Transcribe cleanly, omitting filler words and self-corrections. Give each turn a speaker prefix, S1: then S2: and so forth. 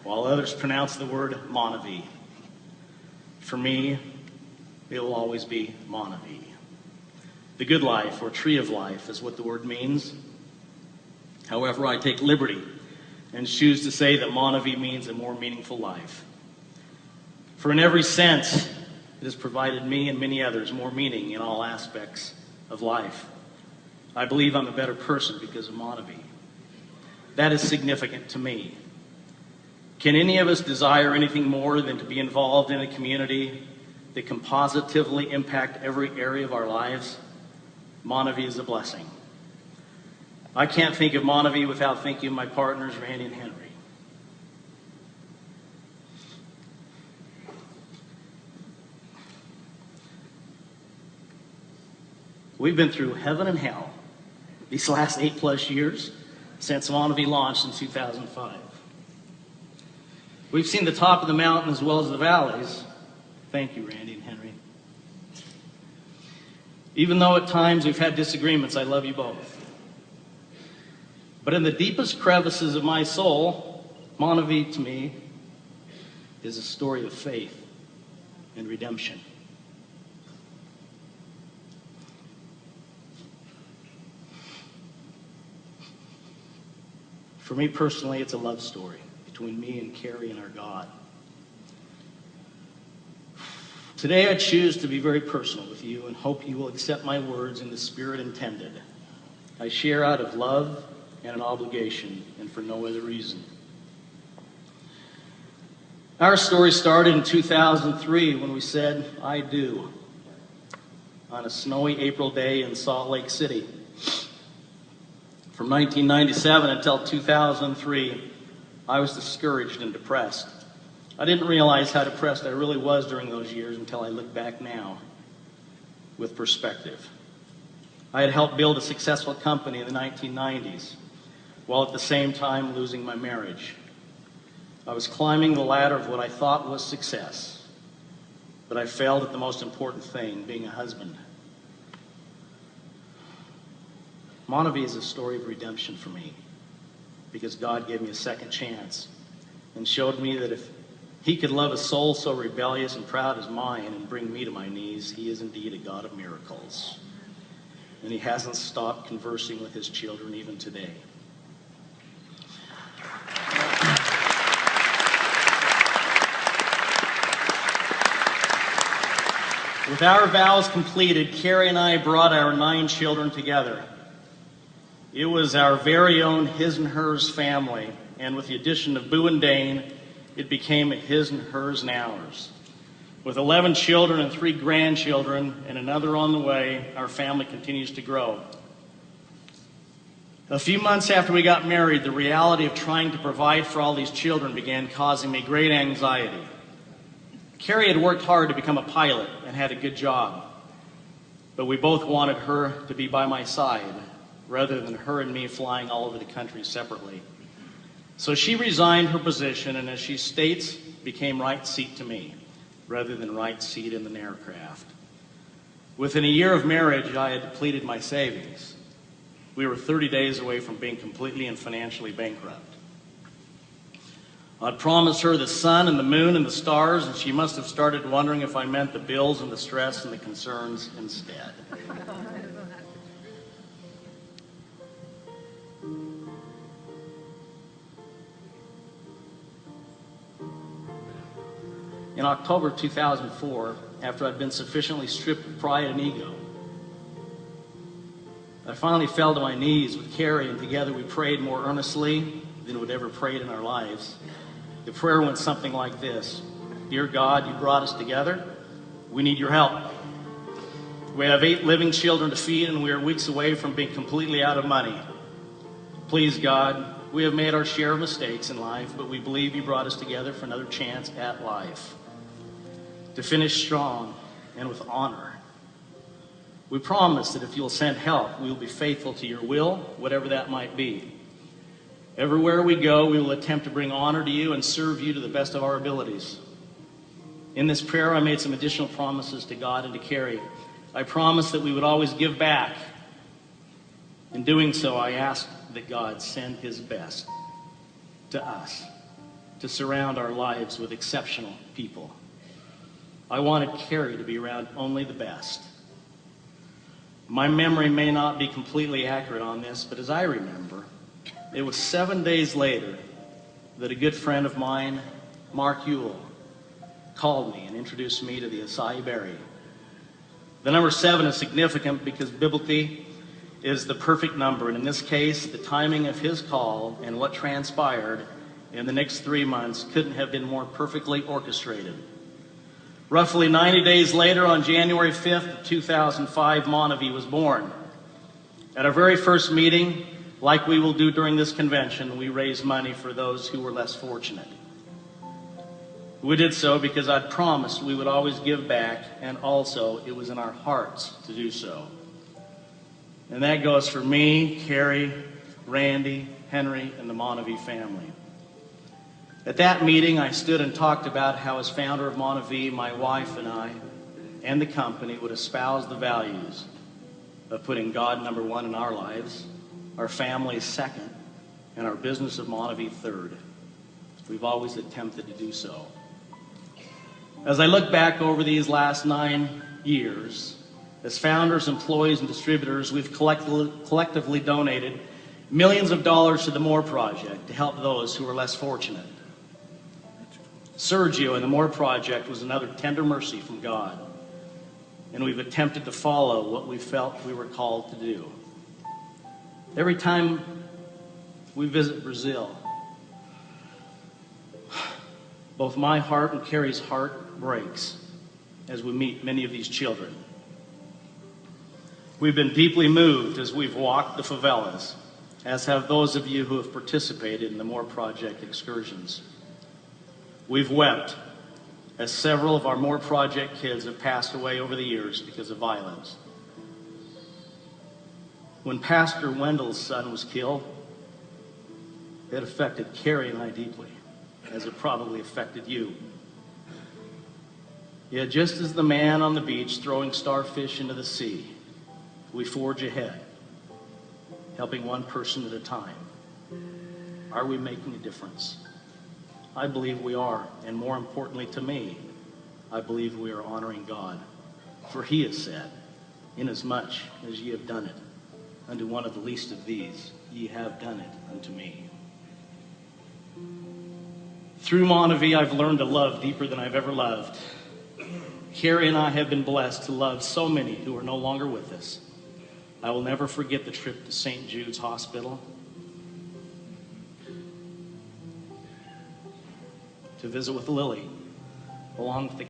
S1: while others pronounce the word MonaVie. For me, it will always be MonaVie. The good life, or tree of life, is what the word means. However, I take liberty and choose to say that MonaVie means a more meaningful life. For in every sense, it has provided me and many others more meaning in all aspects of life. I believe I'm a better person because of MonaVie. That is significant to me. Can any of us desire anything more than to be involved in a community that can positively impact every area of our lives? MonaVie is a blessing. I can't think of MonaVie without thinking of my partners, Randy and Henry. We've been through heaven and hell these last 8+ years since MonaVie launched in 2005. We've seen the top of the mountain as well as the valleys. Thank you, Randy and Henry. Even though at times we've had disagreements, I love you both. But in the deepest crevices of my soul, MonaVie to me is a story of faith and redemption. For me personally, it's a love story between me and Carrie and our God. Today I choose to be very personal with you and hope you will accept my words in the spirit intended. I share out of love and an obligation and for no other reason. Our story started in 2003 when we said, I do, on a snowy April day in Salt Lake City. From 1997 until 2003, I was discouraged and depressed. I didn't realize how depressed I really was during those years until I look back now with perspective. I had helped build a successful company in the 1990s, while at the same time losing my marriage. I was climbing the ladder of what I thought was success, but I failed at the most important thing, being a husband. MonaVie is a story of redemption for me, because God gave me a second chance and showed me that if He could love a soul so rebellious and proud as mine and bring me to my knees, He is indeed a God of miracles. And He hasn't stopped conversing with His children even today. With our vows completed, Carrie and I brought our 9 children together. It was our very own his and hers family, and with the addition of Boo and Dane, it became a his and hers and ours. With 11 children and 3 grandchildren and another on the way, our family continues to grow. A few months after we got married, the reality of trying to provide for all these children began causing me great anxiety. Carrie had worked hard to become a pilot and had a good job, but we both wanted her to be by my side rather than her and me flying all over the country separately. So she resigned her position and, as she states, became right seat to me rather than right seat in the aircraft. Within a year of marriage, I had depleted my savings. We were 30 days away from being completely and financially bankrupt. I'd promised her the sun and the moon and the stars, and she must have started wondering if I meant the bills and the stress and the concerns instead. In October 2004, after I'd been sufficiently stripped of pride and ego, I finally fell to my knees with Carrie, and together we prayed more earnestly than we'd ever prayed in our lives. The prayer went something like this: Dear God, you brought us together. We need your help. We have 8 living children to feed, and we are weeks away from being completely out of money. Please, God, we have made our share of mistakes in life, but we believe you brought us together for another chance at life, to finish strong and with honor. We promise that if you'll send help, we will be faithful to your will, whatever that might be. Everywhere we go, we will attempt to bring honor to you and serve you to the best of our abilities. In this prayer, I made some additional promises to God and to Carrie. I promised that we would always give back. In doing so, I asked that God send His best to us, to surround our lives with exceptional people. I wanted Carrie to be around only the best. My memory may not be completely accurate on this, but as I remember, it was 7 days later that a good friend of mine, Mark Ewell, called me and introduced me to the acai berry. The number 7 is significant because biblically is the perfect number, and in this case, the timing of his call and what transpired in the next 3 months couldn't have been more perfectly orchestrated. Roughly 90 days later, on January 5th of 2005, MonaVie was born. At our very first meeting, like we will do during this convention, we raised money for those who were less fortunate. We did so because I'd promised we would always give back, and also it was in our hearts to do so. And that goes for me, Carrie, Randy, Henry, and the MonaVie family. At that meeting, I stood and talked about how, as founder of MonaVie, my wife and I and the company would espouse the values of putting God number 1 in our lives, our family second, and our business of MonaVie third. We've always attempted to do so. As I look back over these last 9 years, as founders, employees, and distributors, we've collectively donated millions of dollars to the More Project to help those who are less fortunate. Sergio and the More Project was another tender mercy from God, and we've attempted to follow what we felt we were called to do. Every time we visit Brazil, both my heart and Carrie's heart breaks as we meet many of these children. We've been deeply moved as we've walked the favelas, as have those of you who have participated in the More Project excursions. We've wept as several of our More Project kids have passed away over the years because of violence. When Pastor Wendell's son was killed, it affected Carrie and I deeply, as it probably affected you. Yet just as the man on the beach throwing starfish into the sea, we forge ahead, helping one person at a time. Are we making a difference? I believe we are, and more importantly to me, I believe we are honoring God. For he has said, inasmuch as ye have done it unto one of the least of these, ye have done it unto me. Through MonaVie, I've learned to love deeper than I've ever loved. Carrie and I have been blessed to love so many who are no longer with us. I will never forget the trip to St. Jude's Hospital to visit with Lily, along with the